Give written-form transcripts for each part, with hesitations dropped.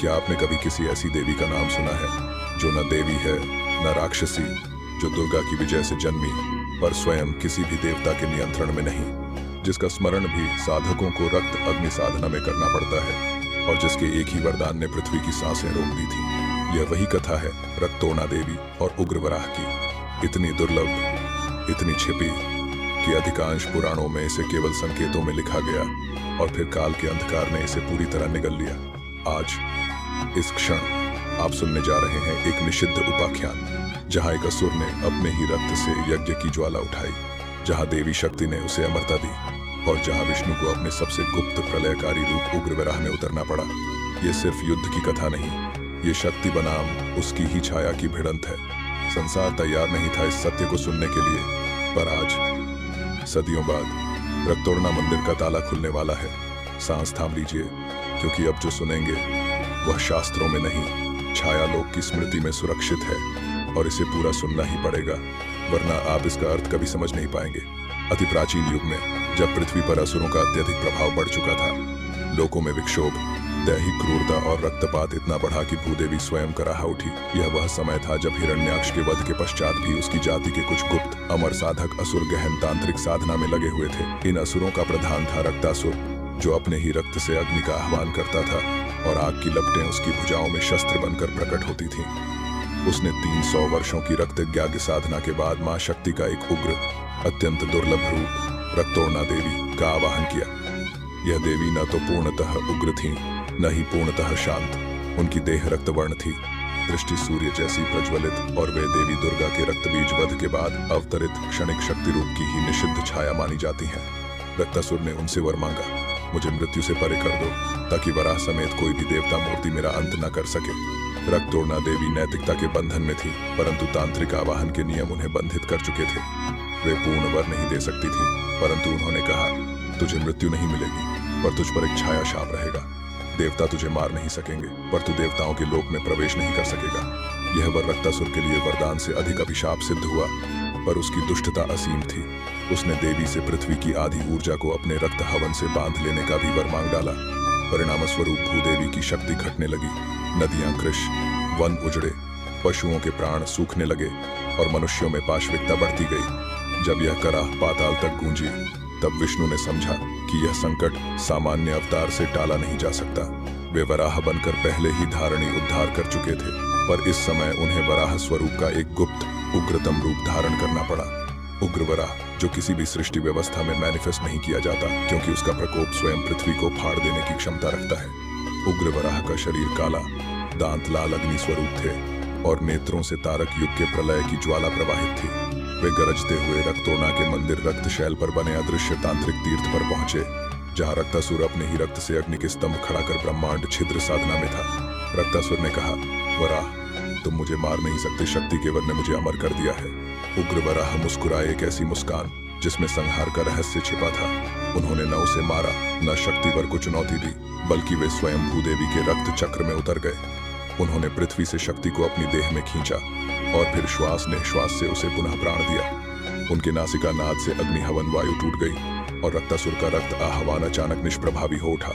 क्या आपने कभी किसी ऐसी देवी का नाम सुना है जो न देवी है न राक्षसी, जो दुर्गा की विजय से जन्मी पर स्वयं किसी भी देवता के नियंत्रण में नहीं, जिसका स्मरण भी साधकों को रक्त अग्नि साधना में करना पड़ता है और जिसके एक ही वरदान ने पृथ्वी की सांसें रोक दी थी? यह वही कथा है रक्तोर्णा देवी और उग्रवराह की। इतनी दुर्लभ, इतनी छिपी कि अधिकांश पुराणों में इसे केवल संकेतों में लिखा गया और फिर काल के अंधकार ने इसे पूरी तरह निगल लिया। आज इस क्षण आप सुनने जा रहे हैं एक निषिद्ध उपाख्यान, जहां एक असुर ने अपने ही रक्त से यज्ञ की ज्वाला उठाई, जहां देवी शक्ति ने उसे अमरता दी और जहां विष्णु को अपने सबसे गुप्त प्रलयकारी रूप उग्रवराह में उतरना पड़ा। ये सिर्फ युद्ध की कथा नहीं, ये शक्ति बनाम उसकी ही छाया की भिड़ंत है। संसार तैयार नहीं था इस सत्य को सुनने के लिए, पर आज सदियों बाद रक्तोर्णा मंदिर का ताला खुलने वाला है। सांस थाम लीजिए, क्योंकि अब जो सुनेंगे वह शास्त्रों में नहीं, छाया लोक की स्मृति में सुरक्षित है और इसे पूरा सुनना ही पड़ेगा, वरना आप इसका अर्थ कभी समझ नहीं पाएंगे। अति प्राचीन युग में जब पृथ्वी पर असुरों का अत्यधिक प्रभाव बढ़ चुका था, लोकों में विक्षोभ, दैहिक क्रूरता और रक्तपात इतना बढ़ा कि भूदेवी स्वयं कराह उठी। यह वह समय था जब हिरण्याक्ष के वध के पश्चात भी उसकी जाति के कुछ गुप्त अमर साधक असुर गहन तांत्रिक साधना में लगे हुए थे। इन असुरों का प्रधान था रक्तासुर, जो अपने ही रक्त से अग्नि का आह्वान करता था और आग की लपटें उसकी भुजाओं में शस्त्र बनकर प्रकट होती थीं। उसने 300 वर्षों की रक्त यज्ञ साधना के बाद मां शक्ति का एक उग्र, अत्यंत दुर्लभ रूप रक्तोर्णा देवी का आवाहन किया। यह देवी न तो पूर्णतः उग्र थी, न ही पूर्णतः शांत। उनकी देह रक्तवर्ण थी, दृष्टि सूर्य जैसी प्रज्वलित, और वे देवी दुर्गा के रक्त बीज वध के बाद अवतरित क्षणिक शक्ति रूप की ही निषिद्ध छाया मानी जाती हैं। रक्तासुर ने उनसे वर मांगा, मुझे मृत्यु से परे कर दो, ताकि वराह समेत कोई भी देवता मूर्ति मेरा अंत न कर सके। रक्तोर्णा देवी नैतिकता के बंधन में थी, परंतु तांत्रिक आवाहन के नियम उन्हें बंधित कर चुके थे। वे पूर्ण वर नहीं दे सकती थी, परंतु उन्होंने कहा, तुझे मृत्यु नहीं मिलेगी, पर तुझ पर एक छाया शाप रहेगा। देवता तुझे मार नहीं सकेंगे, पर तू देवताओं के लोक में प्रवेश नहीं कर सकेगा। यह वर रक्तासुर के लिए वरदान से अधिक अभिशाप सिद्ध हुआ, पर उसकी दुष्टता असीम थी। उसने देवी से पृथ्वी की आधी ऊर्जा को अपने रक्त हवन से बांध लेने का भी वर मांग डाला। परिणाम स्वरूप भूदेवी की शक्ति घटने लगी। नदियां कृश, वन उजड़े, पशुओं के प्राण सूखने लगे और मनुष्यों में पाशविकता बढ़ती गई। जब यह कराह पाताल तक गूंजी, तब विष्णु ने समझा कि यह संकट सामान्य अवतार से टाला नहीं जा सकता। वे वराह बनकर पहले ही धारणी उद्धार कर चुके थे, पर इस समय उन्हें वराह स्वरूप का एक गुप्त उग्रतम रूप धारण करना पड़ा। उग्रवराह, जो किसी भी सृष्टि व्यवस्था में मैनिफेस्ट नहीं किया जाता, क्योंकि उसका प्रकोप स्वयं पृथ्वी को फाड़ देने की क्षमता रखता है। उग्रवराह का शरीर काला, दांत लाल अग्नि स्वरूप थे और नेत्रों से तारक युग के प्रलय की ज्वाला प्रवाहित थी। वे गरजते हुए रक्तोर्णा के मंदिर रक्तशैल पर बने अदृश्य तांत्रिक तीर्थ पर पहुंचे, जहां रक्तासुर अपने ही रक्त से अग्नि के स्तंभ खड़ा कर ब्रह्मांड छिद्र साधना में था। रक्तासुर ने कहा, वराह, तुम मुझे मार नहीं सकते, शक्ति केवल ने मुझे अमर कर दिया है। उग्रवराह मुस्कुराए, एक ऐसी मुस्कान जिसमें संहार का रहस्य छिपा था। उन्होंने न उसे मारा, न शक्तिवर को चुनौती दी, बल्कि वे स्वयं भूदेवी के रक्त चक्र में उतर गए। उन्होंने पृथ्वी से शक्ति को अपनी देह में खींचा और फिर श्वास निश्वास से उसे पुनः प्राण दिया। उनके नासिका नाद से अग्नि हवन वायु टूट गई और रक्तासुर का रक्त आह्वान अचानक निष्प्रभावी हो उठा।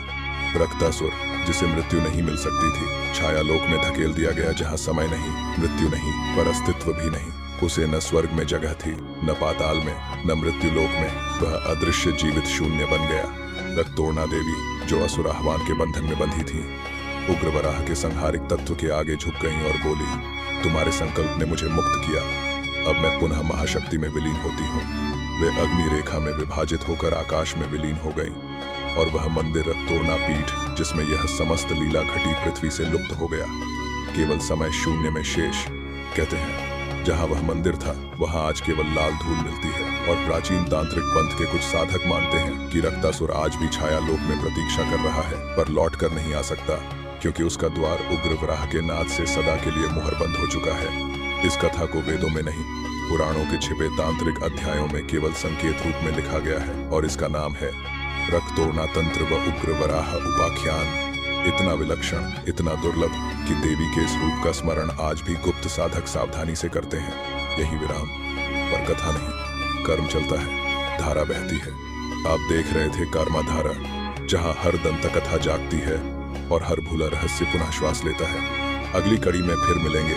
रक्तासुर, जिसे मृत्यु नहीं मिल सकती थी, छाया लोक में धकेल दिया गया, जहां समय नहीं, मृत्यु नहीं, पर अस्तित्व भी नहीं। उसे न स्वर्ग में जगह थी, न पाताल में, न मृत्यु लोक में। वह अदृश्य जीवित शून्य बन गया। रक्तोर्णा देवी, जो असुर आह्वान के बंधन में बंधी थी, उग्रवराह के संहारिक तत्व के आगे झुक गईं और बोली, तुम्हारे संकल्प ने मुझे मुक्त किया, अब मैं पुनः महाशक्ति में विलीन होती हूँ। वे अग्नि रेखा में विभाजित होकर आकाश में विलीन हो गईं और वह मंदिर रक्तोर्णा पीठ, जिसमें यह समस्त लीला घटी, पृथ्वी से लुप्त हो गया। केवल समय शून्य में शेष। कहते हैं, जहां वह मंदिर था, वहां आज केवल लाल धूल मिलती है और प्राचीन तांत्रिक पंथ के कुछ साधक मानते हैं कि रक्तासुर आज भी छाया लोक में प्रतीक्षा कर रहा है, पर लौट कर नहीं आ सकता, क्योंकि उसका द्वार उग्रवराह के नाद से सदा के लिए मुहर बंद हो चुका है। इस कथा को वेदों में नहीं, पुराणों के छिपे तांत्रिक अध्यायों में केवल संकेत रूप में लिखा गया है और इसका नाम है रक्तोर्णा तंत्र व उग्रवराह उपाख्यान। इतना विलक्षण, इतना दुर्लभ कि देवी के इस रूप का स्मरण आज भी गुप्त साधक सावधानी से करते हैं। यही विराम, पर कथा नहीं, कर्म चलता है, धारा बहती है। आप देख रहे थे कर्मा धारा, जहां हर दंत कथा जागती है और हर भूला रहस्य पुनः श्वास लेता है। अगली कड़ी में फिर मिलेंगे,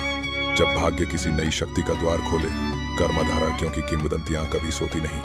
जब भाग्य किसी नई शक्ति का द्वार खोले। कर्मधारा, क्योंकि किंवदंतियां कभी सोती नहीं।